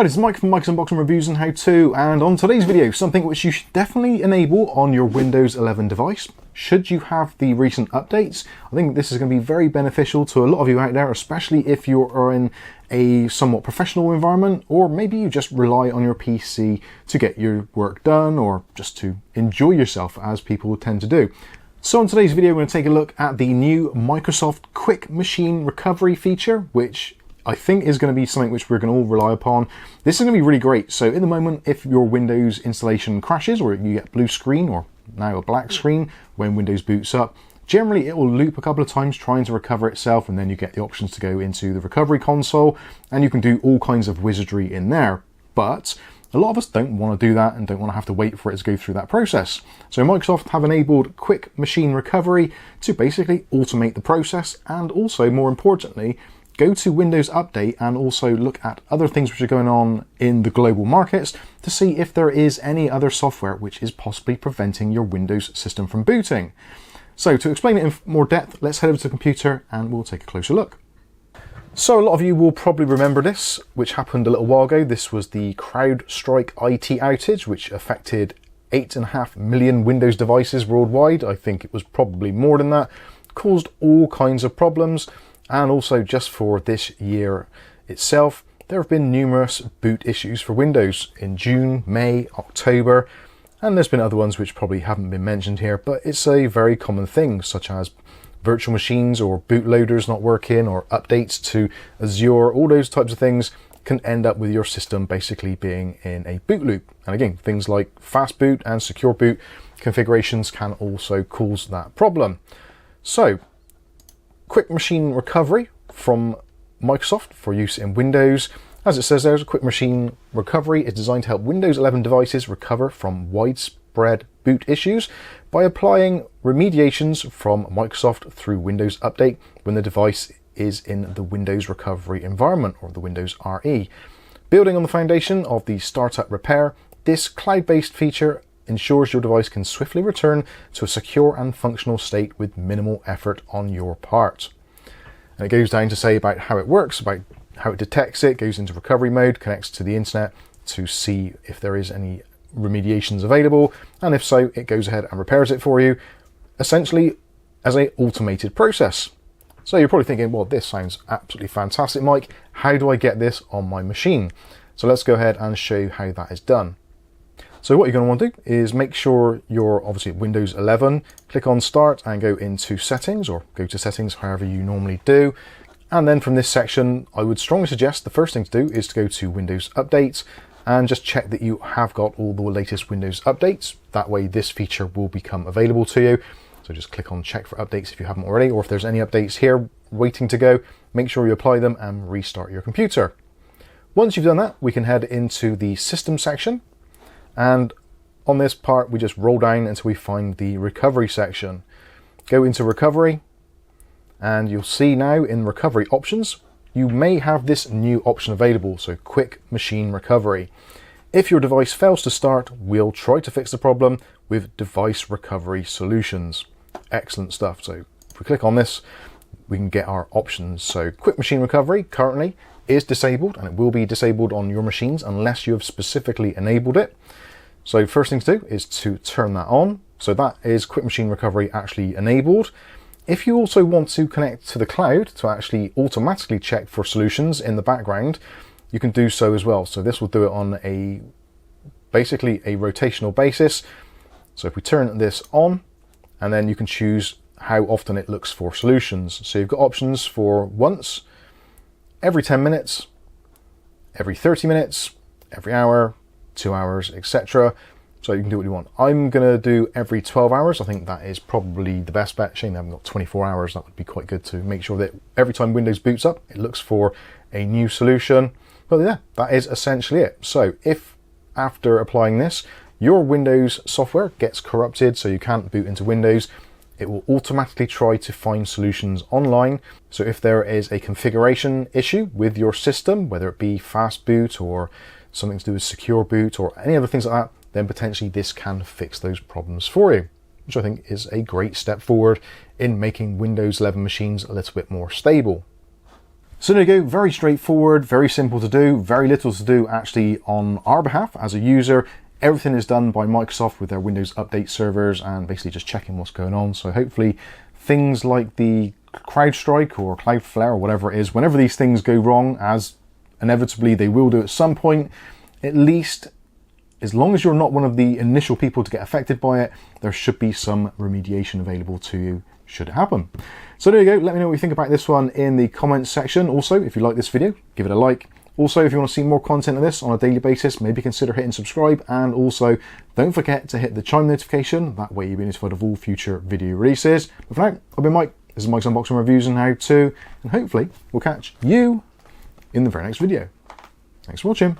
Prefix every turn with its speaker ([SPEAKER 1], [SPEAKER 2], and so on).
[SPEAKER 1] Hi, this is Mike from Mike's Unboxing Reviews and How To, and on today's video, something which you should definitely enable on your Windows 11 device. Should you have the recent updates, I think this is going to be very beneficial to a lot of you out there, especially if you are in a somewhat professional environment, or maybe you just rely on your PC to get your work done, or just to enjoy yourself, as people tend to do. So in today's video, we're going to take a look at the new Microsoft Quick Machine Recovery feature, which I think is going to be something which we're going to all rely upon. This is going to be really great. So in the moment, if your Windows installation crashes, or you get blue screen, or now a black screen when Windows boots up, generally it will loop a couple of times trying to recover itself, and then you get the options to go into the recovery console, and you can do all kinds of wizardry in there. But a lot of us don't want to do that and don't want to have to wait for it to go through that process. So Microsoft have enabled Quick Machine Recovery to basically automate the process, and also, more importantly, go to Windows Update and also look at other things which are going on in the global markets to see if there is any other software which is possibly preventing your Windows system from booting. So to explain it in more depth, let's head over to the computer and we'll take a closer look. So a lot of you will probably remember this, which happened a little while ago. This was the CrowdStrike IT outage, which affected 8.5 million Windows devices worldwide. I think it was probably more than that. Caused all kinds of problems. And also, just for this year itself, there have been numerous boot issues for Windows in June, May, October, and there's been other ones which probably haven't been mentioned here, but it's a very common thing, such as virtual machines or bootloaders not working, or updates to Azure. All those types of things can end up with your system basically being in a boot loop. And again, things like fast boot and secure boot configurations can also cause that problem. So Quick Machine Recovery from Microsoft for use in Windows. As it says, there's a Quick Machine Recovery is designed to help Windows 11 devices recover from widespread boot issues by applying remediations from Microsoft through Windows Update when the device is in the Windows recovery environment, or the Windows RE. Building on the foundation of the Startup Repair, this cloud-based feature ensures your device can swiftly return to a secure and functional state with minimal effort on your part. And it goes down to say about how it works, about how it detects it, goes into recovery mode, connects to the internet to see if there is any remediations available, and if so, it goes ahead and repairs it for you, essentially as an automated process. So you're probably thinking, well, this sounds absolutely fantastic, Mike. How do I get this on my machine? So let's go ahead and show you how that is done. So what you're going to want to do is make sure you're obviously at Windows 11, click on Start and go into Settings, or go to Settings, however you normally do. And then from this section, I would strongly suggest the first thing to do is to go to Windows Updates and just check that you have got all the latest Windows updates. That way this feature will become available to you. So just click on Check for Updates if you haven't already, or if there's any updates here waiting to go, make sure you apply them and restart your computer. Once you've done that, we can head into the System section. And on this part, we just roll down until we find the recovery section. Go into recovery, and you'll see now in recovery options, you may have this new option available, so Quick Machine Recovery. If your device fails to start, we'll try to fix the problem with Device Recovery Solutions. Excellent stuff. So if we click on this, we can get our options. So Quick Machine Recovery currently is disabled, and it will be disabled on your machines unless you have specifically enabled it. So first thing to do is to turn that on. So that is Quick Machine Recovery actually enabled. If you also want to connect to the cloud to actually automatically check for solutions in the background, you can do so as well. So this will do it on basically a rotational basis. So if we turn this on, and then you can choose how often it looks for solutions. So you've got options for once, every 10 minutes, every 30 minutes, every hour, 2 hours, etc. So you can do what you want. I'm going to do every 12 hours. I think that is probably the best bet. Shame they haven't got 24 hours. That would be quite good to make sure that every time Windows boots up, it looks for a new solution. But yeah, that is essentially it. So if after applying this, your Windows software gets corrupted, so you can't boot into Windows, it will automatically try to find solutions online. So if there is a configuration issue with your system, whether it be fast boot or something to do with secure boot or any other things like that, then potentially this can fix those problems for you, which I think is a great step forward in making Windows 11 machines a little bit more stable. So there you go, very straightforward, very simple to do, very little to do actually on our behalf as a user. Everything is done by Microsoft with their Windows Update servers and basically just checking what's going on. So hopefully things like the CrowdStrike or Cloudflare or whatever it is, whenever these things go wrong, as inevitably they will do at some point, at least as long as you're not one of the initial people to get affected by it, there should be some remediation available to you should it happen. So there you go, let me know what you think about this one in the comments section. Also, if you like this video, give it a like. Also, if you want to see more content of this on a daily basis, maybe consider hitting subscribe, and also don't forget to hit the chime notification, that way you'll be notified of all future video releases. But for now, I've been Mike, this is Mike's Unboxing Reviews and How To, and hopefully we'll catch you in the very next video. Thanks for watching.